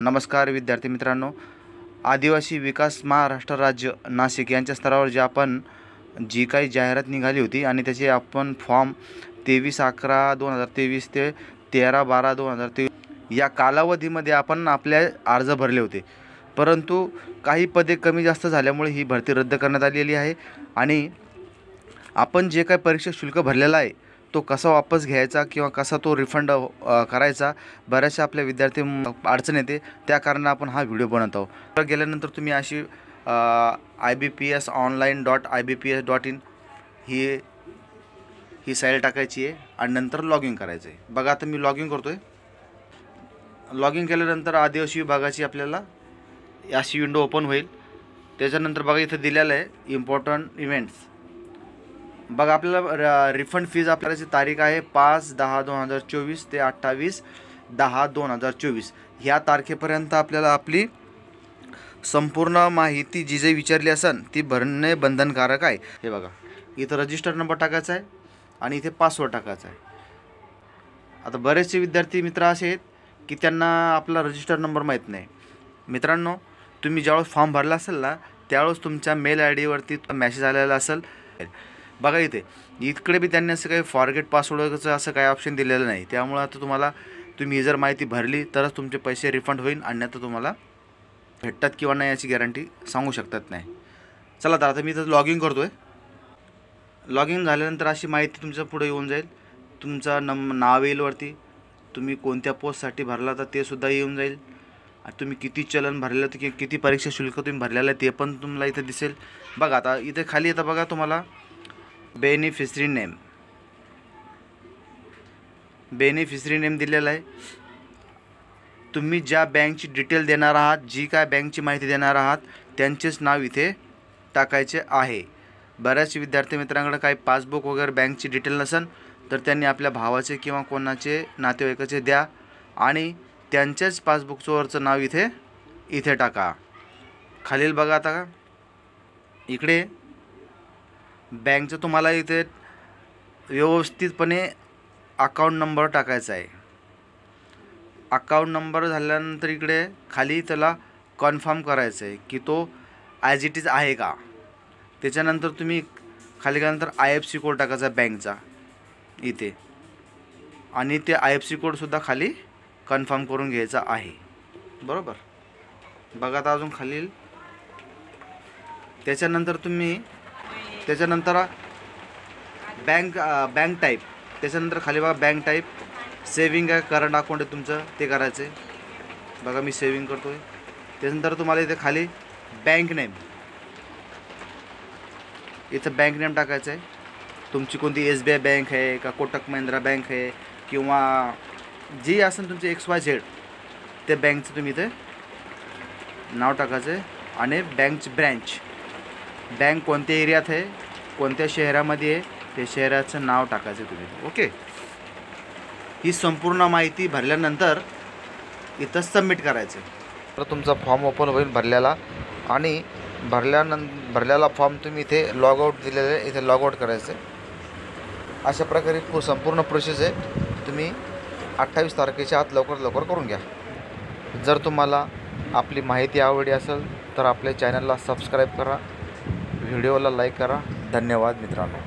नमस्कार विद्यार्थी मित्रांनो, आदिवासी विकास महाराष्ट्र राज्य नाशिक यांच्या स्तरावर जी काही जाहिरात निघाली होती आणि त्याचे आपण फॉर्म 23/11/2023 ते 13/12/2023 या कालावधीमध्ये आपण आपले अर्ज भरले होते, परंतु काही पदे कमी जास्त झाल्यामुळे ही भरती रद्द करण्यात आलेली आहे। आणि आपण जे काही परीक्षा शुल्क भरलेला आहे तो कसा वापस घ्यायचा किंवा कसा तो रिफंड करायचा, बऱ्याचशा आपल्या विद्यार्थी अडचण येते, त्या कारणाने आपण हा व्हिडिओ बनवत आहोत। तर गेल्यानंतर तुम्ही अशी ibpsonline.ibps.in ही साईट टाकायची आहे आणि नंतर लॉग इन करायचं आहे। बघा आता मी लॉग इन करतो आहे। लॉग इन केल्यानंतर आदिवासी विभागाची आपल्याला अशी विंडो ओपन होईल। त्याच्यानंतर बघा इथं दिलेलं आहे इम्पॉर्टंट इव्हेंट्स। बघा आपल्याला रिफंड फीज आपल्याची तारीख आहे 5/10/2024 ते 28/10/2024 ह्या तारखेपर्यंत आपल्याला आपली संपूर्ण माहिती जी जी विचारली असेल ती भरणे बंधनकारक आहे। हे बघा इथं रजिस्टर नंबर टाकायचा आहे आणि इथे पासवर्ड टाकायचा आहे। आता बरेचसे विद्यार्थी मित्र असे आहेत की त्यांना आपला रजिस्टर नंबर माहीत नाही। मित्रांनो, तुम्ही ज्यावेळेस फॉर्म भरला असेल ना त्यावेळेस तुमच्या मेल आय डीवरती मेसेज आलेला असेल। बघा इकडे बी त्यांनी असं काही फॉरगेट पासवर्डचं असं काही ऑप्शन दिलेलं नाही, त्यामुळे आता तुम्ही जर माहिती भरली तरच तुमचे पैसे रिफंड होईल, अन्यथा तुम्हाला भेटतात किंवा नाही याची गॅरंटी सांगू शकतात नाही। चला तर आता मी इथं लॉग इन करतो आहे। लॉग इन झाल्यानंतर अशी माहिती तुमच्या पुढे येऊन जाईल। तुमचं नाव येईल वरती, तुम्ही कोणत्या पोस्टसाठी भरला तर ते सुद्धा येऊन जाईल, आणि तुम्ही किती चलन भरलेलं तर किती परीक्षा शुल्क तुम्ही भरलेलं आहे ते पण तुम्हाला इथे दिसेल। बघा आता इथे खाली येतं बघा तुम्हाला बेनिफिशरी नेम दिलेला आहे। तुम्ही ज्या बँकची डिटेल देणार आहात, जी काय बँकची माहिती देणार आहात त्यांचेच नाव इथे टाकायचे आहे। बऱ्याच विद्यार्थी मित्रांकडे काही पासबुक वगैरे बँकची डिटेल नसेल तर त्यांनी आपल्या भावाचे किंवा कोणाचे नातेवाईकाचे द्या आणि त्यांच्याच पासबुकवरचं नाव इथे टाका। खालील बघा आता इकडे बँकचं तुम्हाला इथे व्यवस्थितपणे अकाउंट नंबर टाकायचा आहे। अकाउंट नंबर झाल्यानंतर इकडे खाली त्याला कन्फर्म करायचं आहे की तो ॲज इट इज आहे का। त्याच्यानंतर तुम्ही खाली गेल्यानंतर IFSC कोड टाकायचा बँकचा इथे, आणि ते IFSC कोडसुद्धा खाली कन्फर्म करून घ्यायचा आहे, बरोबर। बघा आता अजून खालील त्याच्यानंतर बँक टाईप, त्याच्यानंतर खाली बघा बँक टाईप सेविंग आहे करंट अकाउंट आहे तुमचं ते करायचं आहे। बघा मी सेविंग करतो आहे। त्याच्यानंतर तुम्हाला इथे खाली बँक नेम, इथं बँक नेम टाकायचं आहे। तुमची कोणती SBI बँक आहे का कोटक महिंद्रा बँक आहे किंवा जी असेल तुमची XYZ ते बँकचं तुम्ही इथे नाव टाकायचं आहे, आणि बँकची बँक कोणत्या एरियात आहे कोणत्या शहरामध्ये आहे ते शहराचं नाव टाकायचं तुम्ही, ओके। ही संपूर्ण माहिती भरल्यानंतर इथं सबमिट करायचं आहे। तर तुमचा फॉर्म ओपन होईल भरलेला, आणि भरलेला फॉर्म तुम्ही इथे लॉग आउट दिलेले इथे लॉग आउट करायचं आहे। अशा प्रकारे संपूर्ण प्रोसेस आहे। तुम्ही 28 तारखेच्या आत लवकर करून घ्या। जर तुम्हाला आपली माहिती आवडली असेल तर आपल्या चॅनलला सबस्क्राईब करा, व्हिडिओला लाईक करा। धन्यवाद मित्रांनो।